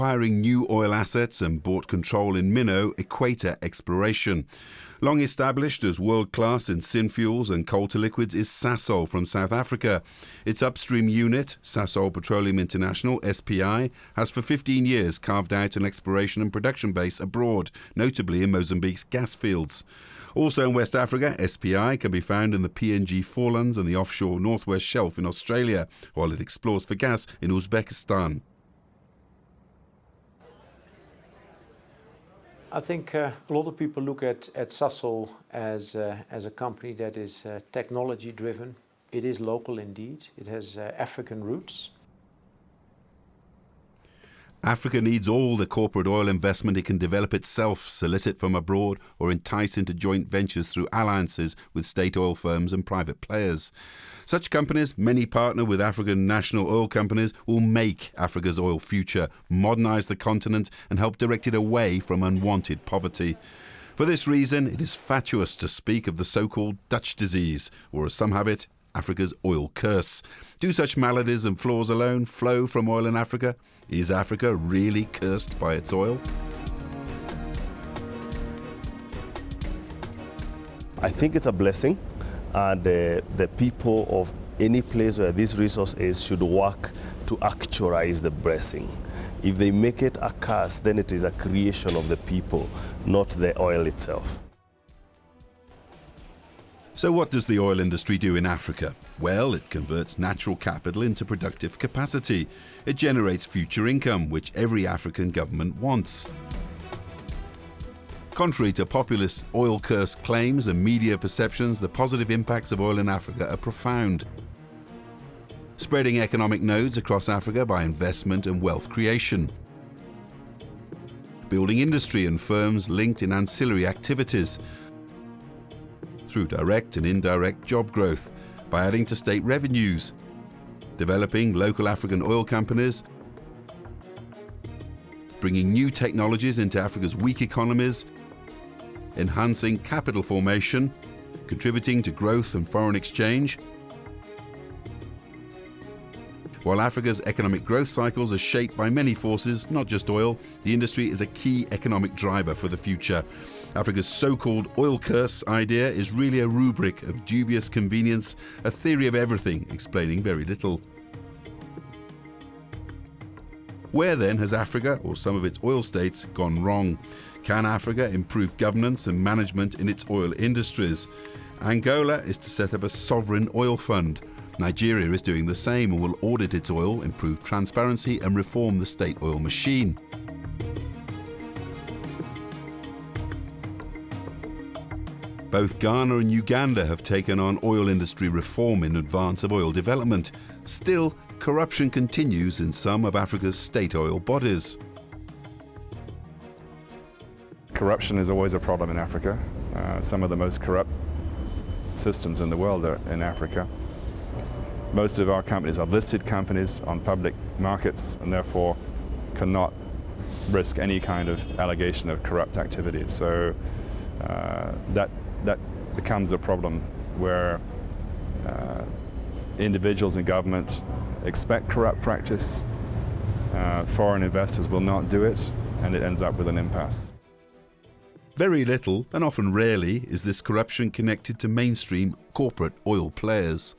acquiring new oil assets and bought control in Minnow Equator Exploration. Long established as world-class in synfuels and coal-to-liquids is Sasol from South Africa. Its upstream unit, Sasol Petroleum International, SPI, has for 15 years carved out an exploration and production base abroad, notably in Mozambique's gas fields. Also in West Africa, SPI can be found in the PNG forelands and the offshore northwest shelf in Australia, while it explores for gas in Uzbekistan. I think a lot of people look at Sasol as a company that is technology driven. It is local indeed. It has African roots. Africa needs all the corporate oil investment it can develop itself, solicit from abroad, or entice into joint ventures through alliances with state oil firms and private players. Such companies, many partner with African national oil companies, will make Africa's oil future, modernise the continent and help direct it away from unwanted poverty. For this reason, it is fatuous to speak of the so-called Dutch disease, or as some have it, Africa's oil curse. Do such maladies and flaws alone flow from oil in Africa? Is Africa really cursed by its oil? I think it's a blessing, and the people of any place where this resource is should work to actualize the blessing. If they make it a curse, then it is a creation of the people, not the oil itself. So what does the oil industry do in Africa? Well, it converts natural capital into productive capacity. It generates future income, which every African government wants. Contrary to populist oil curse claims and media perceptions, the positive impacts of oil in Africa are profound. Spreading economic nodes across Africa by investment and wealth creation. Building industry and firms linked in ancillary activities. Through direct and indirect job growth, by adding to state revenues, developing local African oil companies, bringing new technologies into Africa's weak economies, enhancing capital formation, contributing to growth and foreign exchange. While Africa's economic growth cycles are shaped by many forces, not just oil, the industry is a key economic driver for the future. Africa's so-called oil curse idea is really a rubric of dubious convenience, a theory of everything, explaining very little. Where then has Africa, or some of its oil states, gone wrong? Can Africa improve governance and management in its oil industries? Angola is to set up a sovereign oil fund. Nigeria is doing the same and will audit its oil, improve transparency and reform the state oil machine. Both Ghana and Uganda have taken on oil industry reform in advance of oil development. Still, corruption continues in some of Africa's state oil bodies. Corruption is always a problem in Africa. Some of the most corrupt systems in the world are in Africa. Most of our companies are listed companies on public markets and therefore cannot risk any kind of allegation of corrupt activities. So that becomes a problem where individuals in government expect corrupt practice, foreign investors will not do it, and it ends up with an impasse. Very little, and often rarely, is this corruption connected to mainstream corporate oil players.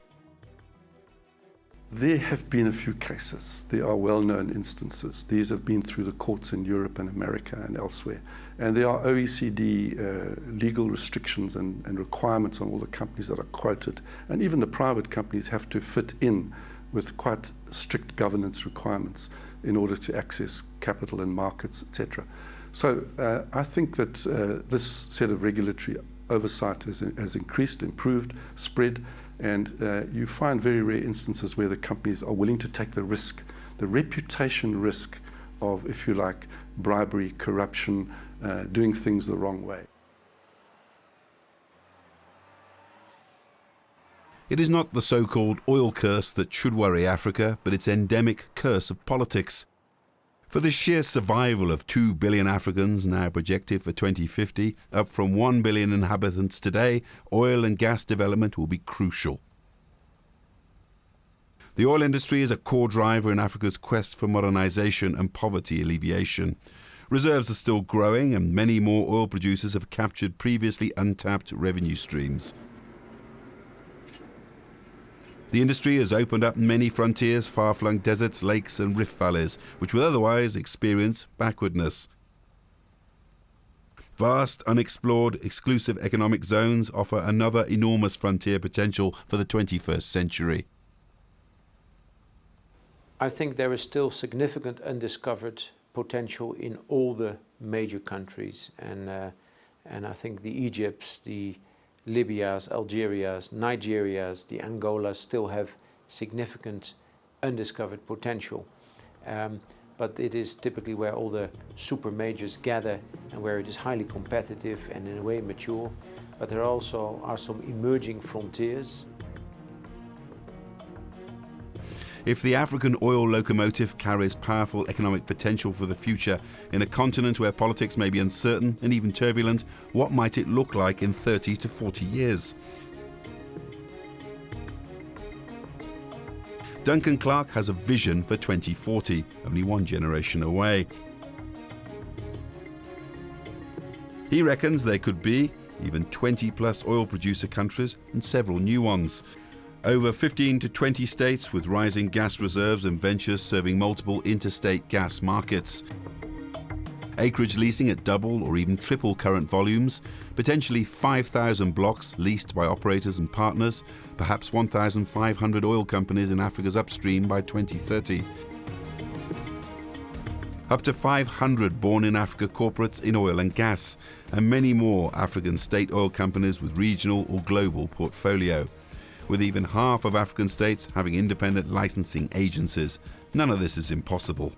There have been a few cases. There are well-known instances. These have been through the courts in Europe and America and elsewhere. And there are OECD legal restrictions and requirements on all the companies that are quoted. And even the private companies have to fit in with quite strict governance requirements in order to access capital and markets, etc. So I think that this set of regulatory oversight has increased, improved, spread. And you find very rare instances where the companies are willing to take the risk, the reputation risk of, if you like, bribery, corruption, doing things the wrong way. It is not the so-called oil curse that should worry Africa, but its endemic curse of politics. For the sheer survival of 2 billion Africans, now projected for 2050, up from 1 billion inhabitants today, oil and gas development will be crucial. The oil industry is a core driver in Africa's quest for modernization and poverty alleviation. Reserves are still growing, and many more oil producers have captured previously untapped revenue streams. The industry has opened up many frontiers, far-flung deserts, lakes and rift valleys, which would otherwise experience backwardness. Vast, unexplored, exclusive economic zones offer another enormous frontier potential for the 21st century. I think there is still significant undiscovered potential in all the major countries, and I think the Egypts, the Libyas, Algerias, Nigerias, the Angolas still have significant undiscovered potential. But it is typically where all the super majors gather and where it is highly competitive and in a way mature. But there also are some emerging frontiers. If the African oil locomotive carries powerful economic potential for the future in a continent where politics may be uncertain and even turbulent, what might it look like in 30 to 40 years? Duncan Clarke has a vision for 2040, only one generation away. He reckons there could be even 20+ oil producer countries and several new ones. Over 15 to 20 states with rising gas reserves and ventures serving multiple interstate gas markets. Acreage leasing at double or even triple current volumes, potentially 5,000 blocks leased by operators and partners, perhaps 1,500 oil companies in Africa's upstream by 2030. Up to 500 born-in-Africa corporates in oil and gas, and many more African state oil companies with regional or global portfolio, with even half of African states having independent licensing agencies. None of this is impossible.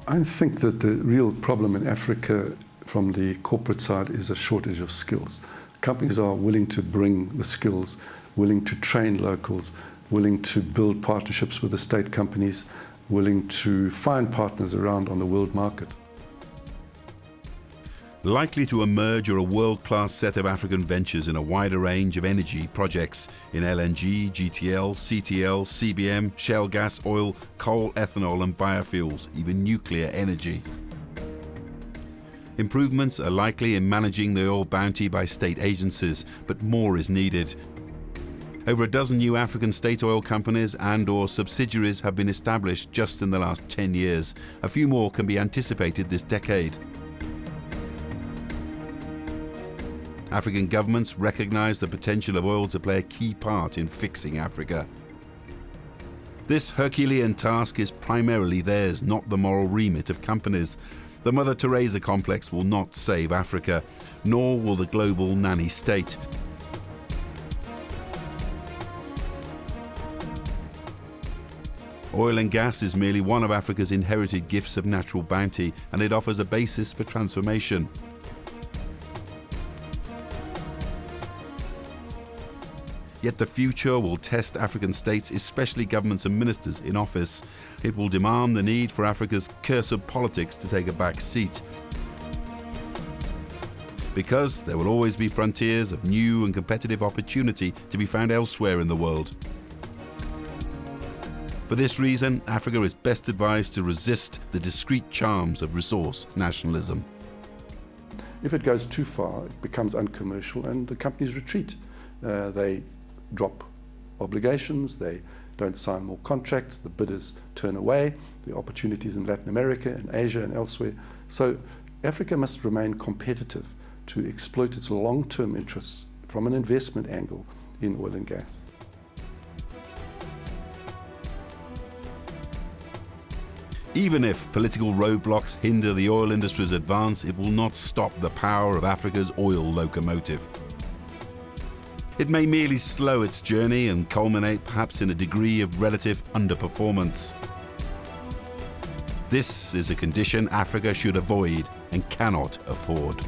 I think that the real problem in Africa from the corporate side is a shortage of skills. Companies are willing to bring the skills, willing to train locals, willing to build partnerships with the state companies, willing to find partners around on the world market. Likely to emerge are a world-class set of African ventures in a wider range of energy projects in LNG, GTL, CTL, CBM, shale gas, oil, coal, ethanol and biofuels, even nuclear energy. Improvements are likely in managing the oil bounty by state agencies, but more is needed. Over a dozen new African state oil companies and/or subsidiaries have been established just in the last 10 years. A few more can be anticipated this decade. African governments recognise the potential of oil to play a key part in fixing Africa. This Herculean task is primarily theirs, not the moral remit of companies. The Mother Teresa complex will not save Africa, nor will the global nanny state. Oil and gas is merely one of Africa's inherited gifts of natural bounty, and it offers a basis for transformation. Yet the future will test African states, especially governments and ministers in office. It will demand the need for Africa's cursed politics to take a back seat. Because there will always be frontiers of new and competitive opportunity to be found elsewhere in the world. For this reason, Africa is best advised to resist the discreet charms of resource nationalism. If it goes too far, it becomes uncommercial and the companies retreat. They drop obligations, they don't sign more contracts, the bidders turn away, the opportunities in Latin America and Asia and elsewhere. So Africa must remain competitive to exploit its long-term interests from an investment angle in oil and gas. Even if political roadblocks hinder the oil industry's advance, it will not stop the power of Africa's oil locomotive. It may merely slow its journey and culminate perhaps in a degree of relative underperformance. This is a condition Africa should avoid and cannot afford.